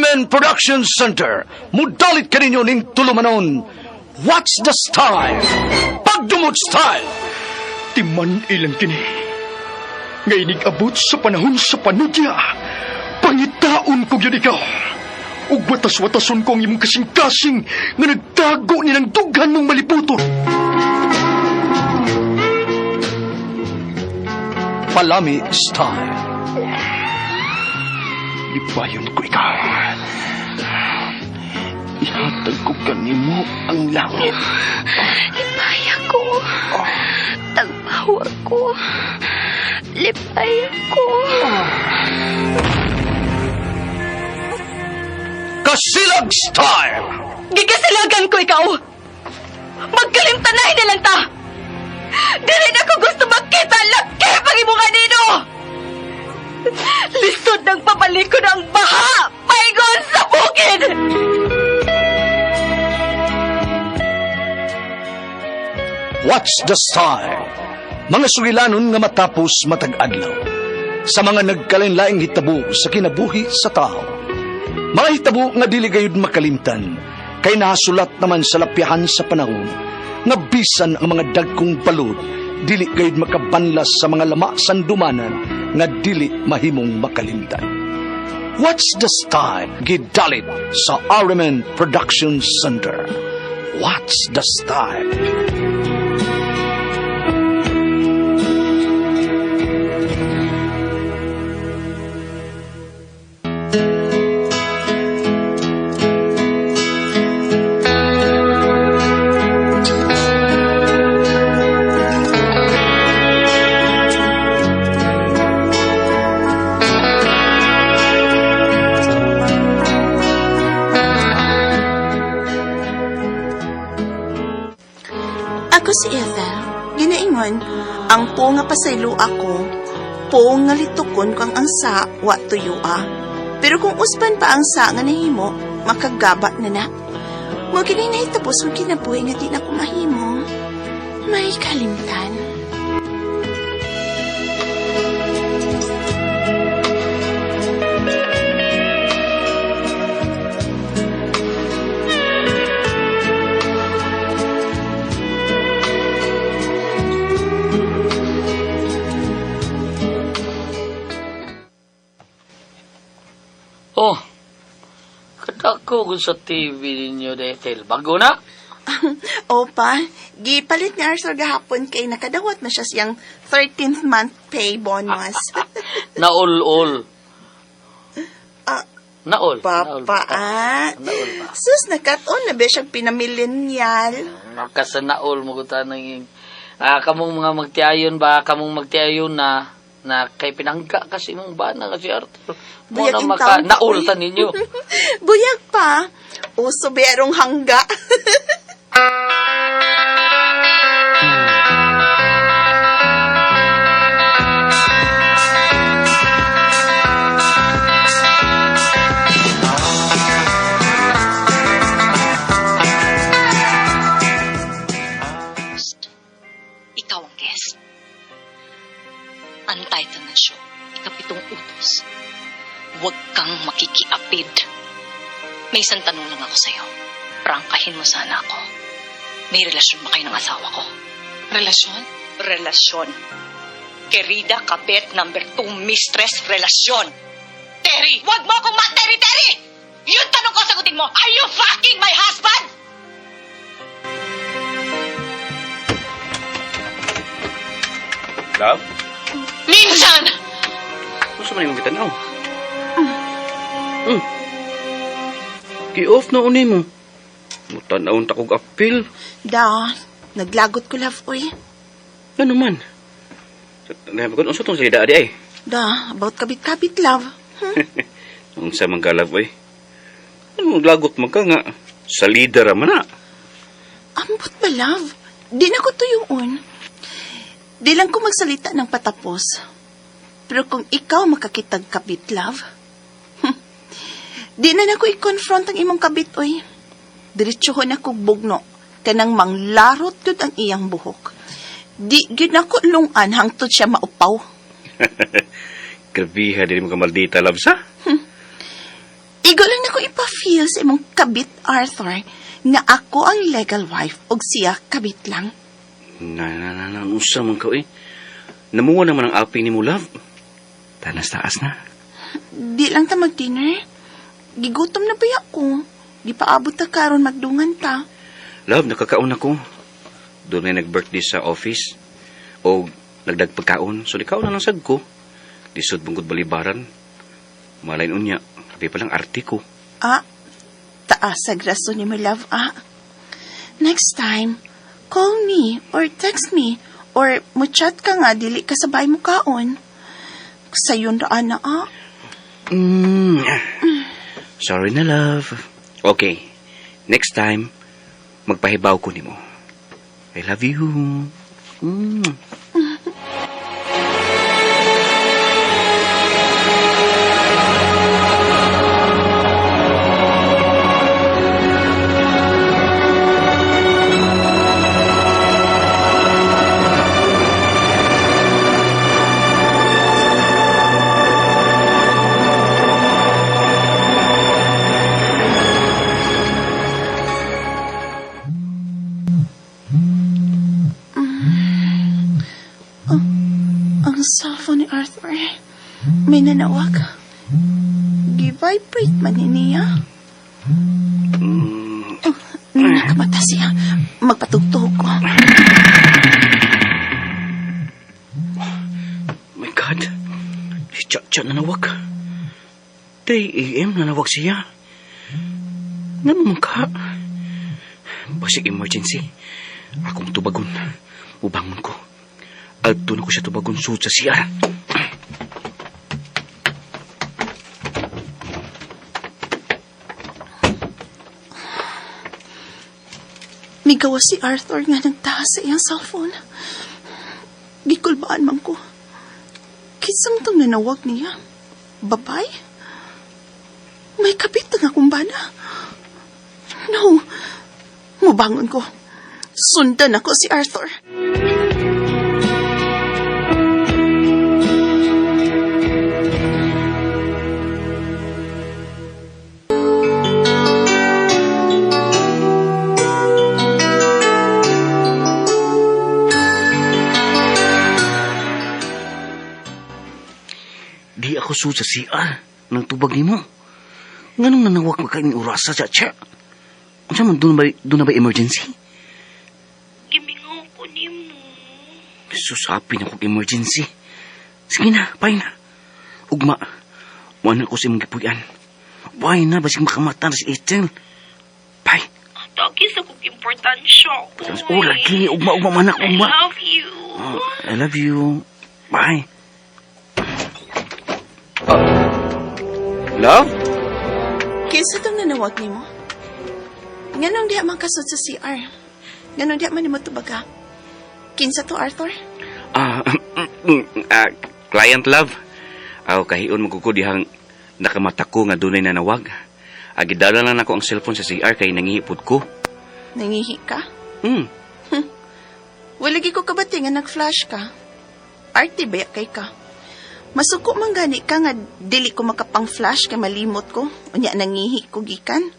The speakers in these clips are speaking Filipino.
RMN Production Center, mudalit ka ninyo ning tulumanon. What's the style? Pagdumot style! Timan ilang kini. Ngay abot sa panahon sa panudya. Pangitaon ko yun ikaw. Ug watas-watason ko ang imong kasing-kasing nga nagtago ni ng dughan mong maliputon. Palami style. Ibayon ko ikaw. Ihatag ko kanimo ang langit. Lipaya ko. Tagpawa ko. Lipaya ko. Kasilag style. Gigasilagan ko ikaw. Magkalimtanay na lang ta. Dili na ko gusto makita laki pag imo kanino. Lisod ng papalikod ang baha. Paigon sa bukid. What's the style? Mga sugilanon nga matapos matag-adlaw. Sa mga nagkalain-laing hitabo sa kinabuhi sa tao. Mga hitabo nga dili gayud makalimtan, kay nasulat naman sa lapyahan sa panahon, nga bisan ang mga dagkong balod, dili gayud makabanlas sa mga lama sandumanan, nga dili mahimong makalimtan. What's the style? Gidalit sa RMN Production Center. What's the style? Ako si Ethel. Ginaingon, ang po nga pasaylo ako, po nga litukon kang ang sa wa tuyua. Pero kung uspan pa ang sa nga nahimo, makagaba na na. Mo gini nahitapos ang kinabuhi nga di na ko mahimo. May kalimtan. Oh, kadako ko sa TV ninyo, Ethel. Bago na? Opa, gipalit ni Arthur gahapon kay nakadawat na siya siyang 13th month pay bonus. Naul-ul. Naul. Papa, Naul pa. Naul pa. Sus, nakat-on na ba siyang pinamillennial? Nakasa naul mo kuta ng kamong mga magtiayon ba? Kamong magtiayon na kay pinangga kasi mong bana nga si Arthur. Mo Buyag na yung maka taon, naul uy. ta ninyo. Buyag pa. Uso berong hangga. Ikaw ang guest. Untitled na show. Ikapitong utos. Huwag kang makikiapid. May isang tanong lang ako sa'yo. Prangkahin mo sana ako. May relasyon ba kayo ng asawa ko? Relasyon? Relasyon. Querida Kabet number 2 mistress relasyon. Terry! Huwag mo akong ma-Terry! Terry! Yung tanong ko, sagutin mo. Are you fucking my husband? Love? Minsan! Gusto mo nang kitanaw? Ki-off na unay mo. Mutanawon ta kog apil. Da, naglagot ko love, uy. Ano man? Unsa tong salida adi ay? Da, about kabit-kabit love. Unsa man ka love ay? Ano lagot man ka nga? Salida ra man na. Ambot ba love? Di na ko tuyuon. Di lang ko magsalita ng patapos. Pero kung ikaw makakitag kabit love, di na ko i-confront ang imong kabit, uy. Diretsuhon ako bugno, kanang manglarot yun ang iyang buhok. Di gyud ako lungan hangtod siya maupaw. Grabiha, di mo ka maldita, love, sa? Igo lang na ko ako ipa-feel sa imong kabit, Arthur, nga ako ang legal wife og siya kabit lang. Usa man ka, eh. Namuha naman ang api ni mo, love. Tanas taas na. Di lang ta mag-dinner. Gigutom na ba ako? Di pa abot ta karon magdungan ta. Love, nakakaon ako. Doon na nag-birthday sa office. O nagdag pagkaon. So, di kaon na lang sad ko. Disod bungkod balibaran. Malain unya. Habi palang arte ko. Taas sa graso ni my love, Next time, call me or text me or mo-chat ka nga, dili ka sabay mo kaon. Sayon raan na, Sorry na, love. Okay. Next time, magpahibaw ko nimo. I love you. Ang cellphone ni Arthur. May nanawag. Gi-vibrate man ni niya. Nakamata siya. Magpatugtog ko. My God. Si Cha nanawag. 3 a.m. nanawag siya. Naman ka. Basig emergency. Akong tubagon. Ubangon ko. Adto na ko siya tubagon suot sa siya. Migawa si Arthur nga nagtaas sa iyang cellphone. Gikulbaan man ko. Kisang itong nanawag niya. Babay? May kapit nga kumbana. No. Mubangon ko. Sundan ako si Arthur. Di ako suot sa CR ng tubag ni mo. Nganong nanawag ka ni urasa sa Cha? Ano man doon na ba emergency? Gimingaw ko ni mo. Susapin ako emergency. Sige na, pay na. Ugma, wala ko sa imong gipuyan. Pay na, basig makamata na si Ethel. Pay. Dagi sa kong importansya ko. Oh, lagi. Ugma, manak, ugma. I love you. I love you. Bye. Love? Kinsa itong nanawag ni mo? Nganong diha man kasod sa CR? Nganong diha man ni mo tubaga? Kinsa to, Arthur? Client love. Kahiyon magkukudihang nakamata ko nga dunay nanawag. Agidala lang ako ang cellphone sa CR kay nangihipod ko. Nangihi ka? Hmm. Walagi ko kabati nga nag-flash ka. Arte ba kay ka? Masuko man gani ka nga dili ko makapang-flash kay malimot ko. Unya nangihi ko gikan.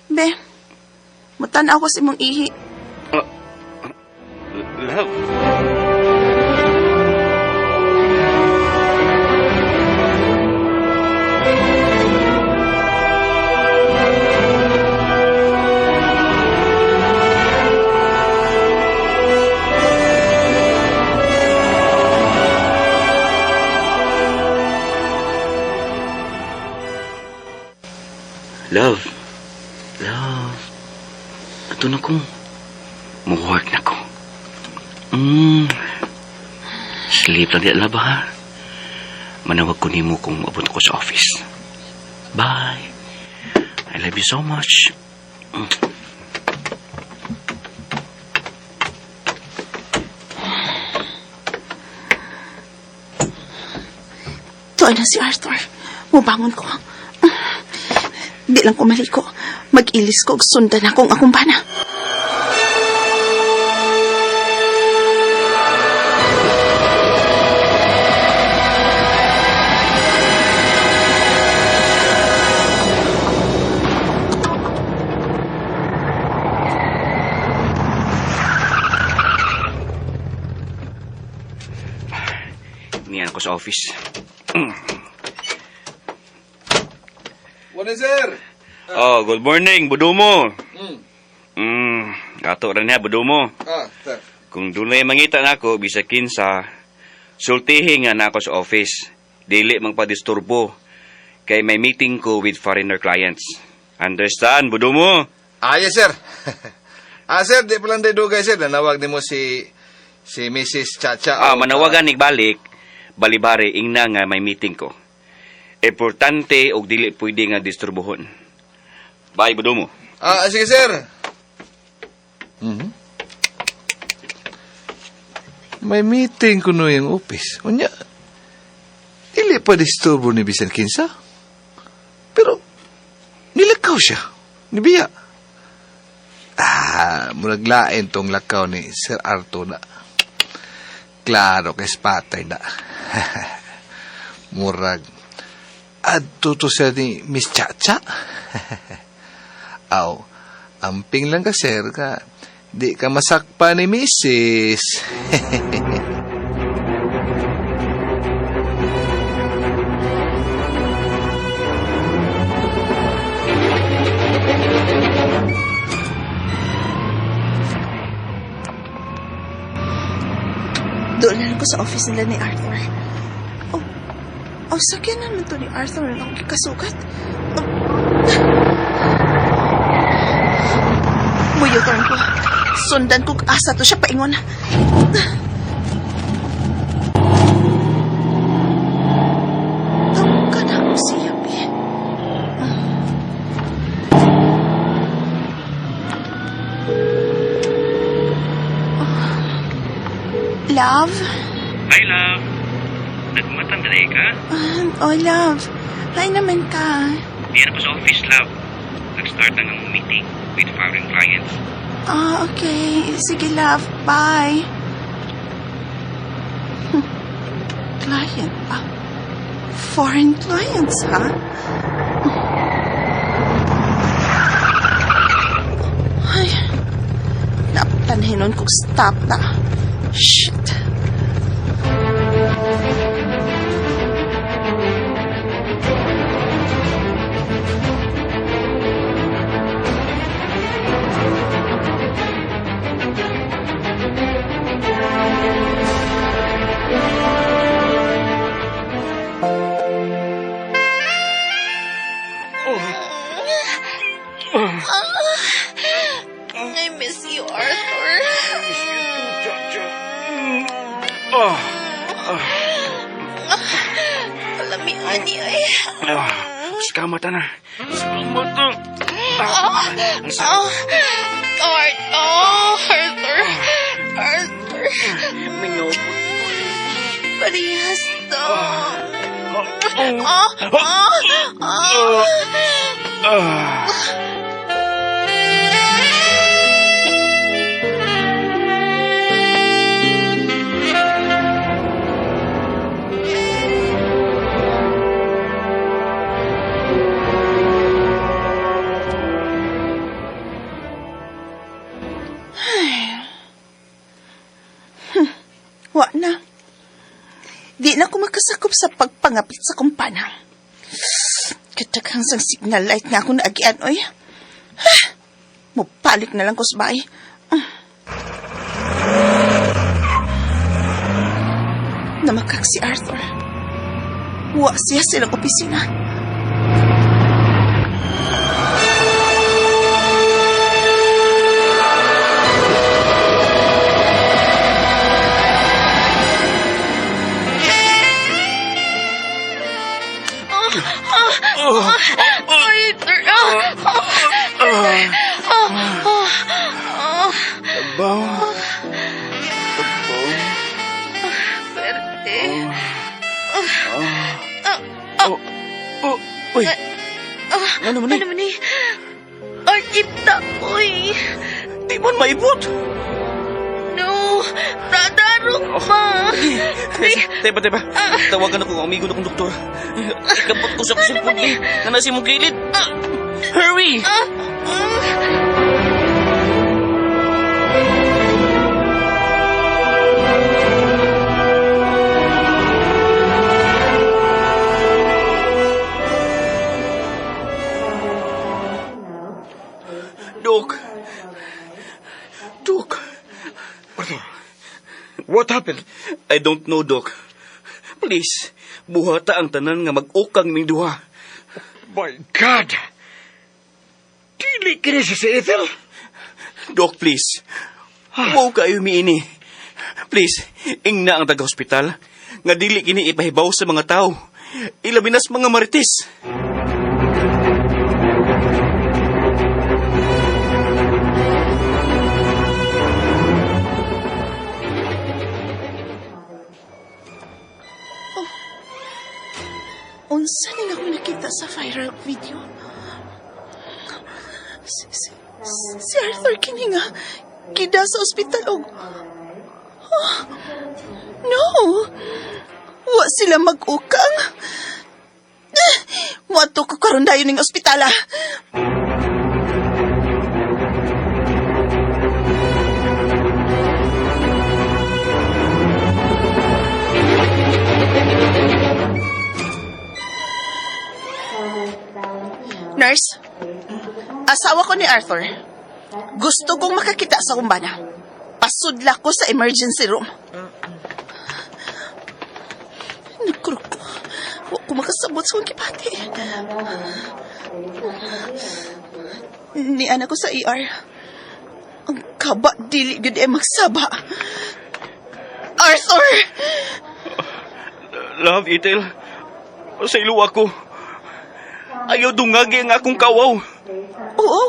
Be, mutan-aw ko sa imong ihi. Love. Love. Love. Ato na ko. Muwork na ko. Sleep lang di alaba ha. Manawag ko nimo kung abot ko sa office. Bye. I love you so much. Tuwa na si Arthur. Mubangon ko. Di lang ko maliko. Mag-ilis ko og sundan akong akong bana. office. What is sir? Oh, good morning, Budumo. Ato rin niya, Budumo. Sir. Kung dunay mangita na ako, bisakin sa sultihin nga na ako sa office. Dili magpadisturbo. Kay may meeting ko with foreigner clients. Understand, Budumo? Yes, sir. Sir, di palang dugay, sir. Nanawag ni mo si Mrs. Chacha. Manawagan balik, balibare, ingna nga may meeting ko. Importante og dili pwede nga disturbuhon. Bye, Budumo. Sige, sir. May meeting ko no yung office. Unya, dili pa disturbo ni Bisan Kinsa. Pero, nilakaw siya. Nibiya. Mulaglain tong lakaw ni Sir Arto na. Klaro kay spatay na. Murag. Adto to siya ni Miss Chacha. Aw, amping lang ka, sir, ka. Di ka masakpa ni Mrs. Doon na lang ko sa office nila ni Arthur. Sakyan naman to ni Arthur ang kasugat. Buyutan ko. Sundan ko asa to siya paingon. Tawag ka na ako siya, Bi. Love? Hi, love. Nagmatanda ka? Love. Hi naman ka. Diyan ako sa office, love. Nag-start na ng meeting with foreign clients. Okay. Sige, love. Bye. Client pa. Foreign clients, ha? Ay. Napanhinon ko stop na. Shit. I miss you, Arthur. Alam mo, ani ay. Selamat na. Selamat na. Arthur. Minobot. Parehas to. Wa na. Di na ako makasakop sa pagpangapit sa kumpana. Kataghang sang signal light nga ako naagian, oy. Mupalik na lang ko sa bahay. Namakak si Arthur. Wa siya silang opisina. Uy, ano man Ano man eh? Artipta, uy. Di man maibot. No, nadarok pa. Teba. Tawagan ako ng amigo na kong doktor. Ikabot ko sa kusulpog ni. Nanasi mong kilid. Hurry! Doc. Doc. Arthur, what happened? I don't know, Doc. Please, buhata ang tanan nga mag-ukang ning duha. My God! Dili kini si Ethel? Doc, please. Huwag kayo miini. Please, ingna ang taga-hospital. Nga dili kini ipahibaw sa mga tao. Ilabinas mga marites. Unsa ning ako nakita sa viral video? Si Arthur kini nga gida sa ospital og... No! Wa sila mag-ukang. Muadto ko karon dayon ning ospitala. Nurse, asawa ko ni Arthur. Gusto kong makakita sa kumbana. Pasudla ko sa emergency room. Nakurok ko. Huwag ko makasabot sa kong kipati. Ni anak ko sa ER. Ang kaba, dili gud magsaba. Arthur! Love, Ethel. Sa ilo ako. Ayaw dungagi ang akong kawaw. Oo.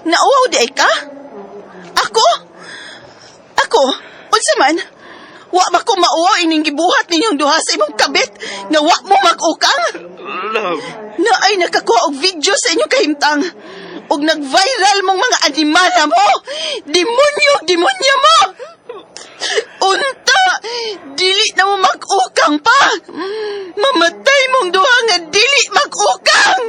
Nauwaw di ay ka? Ako? Unsa man? Wa ba ko mauwaw ining gibuhat ninyong duha sa imong kabit nga wa mo mag-ukang? Love. Naay nakakuha og video sa inyong kahimtang. Og nag-viral mong mga animala mo. Demonyo mo. Unta, dili na mo mag-ukang pa. Mamatay mong duha nga dili mag-ukang.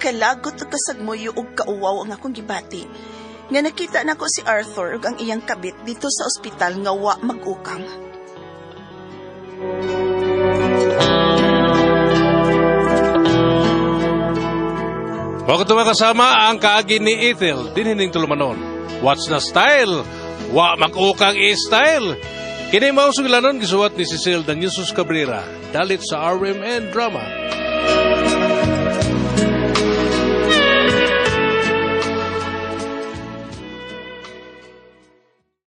Kalagot og kasagmoyo og kauwaw ang akong gibati. Nga nakita nako si Arthur ug ang iyang kabit dito sa ospital nga wa mag-ukang. Mga mga kasama ang kaagi ni Ethel din hining tulumanon. What's na style? Wa mag-ukang style. Kini mao sugilanon gisuwat ni Cecil Daniusos Cabrera dalit sa RMN Drama.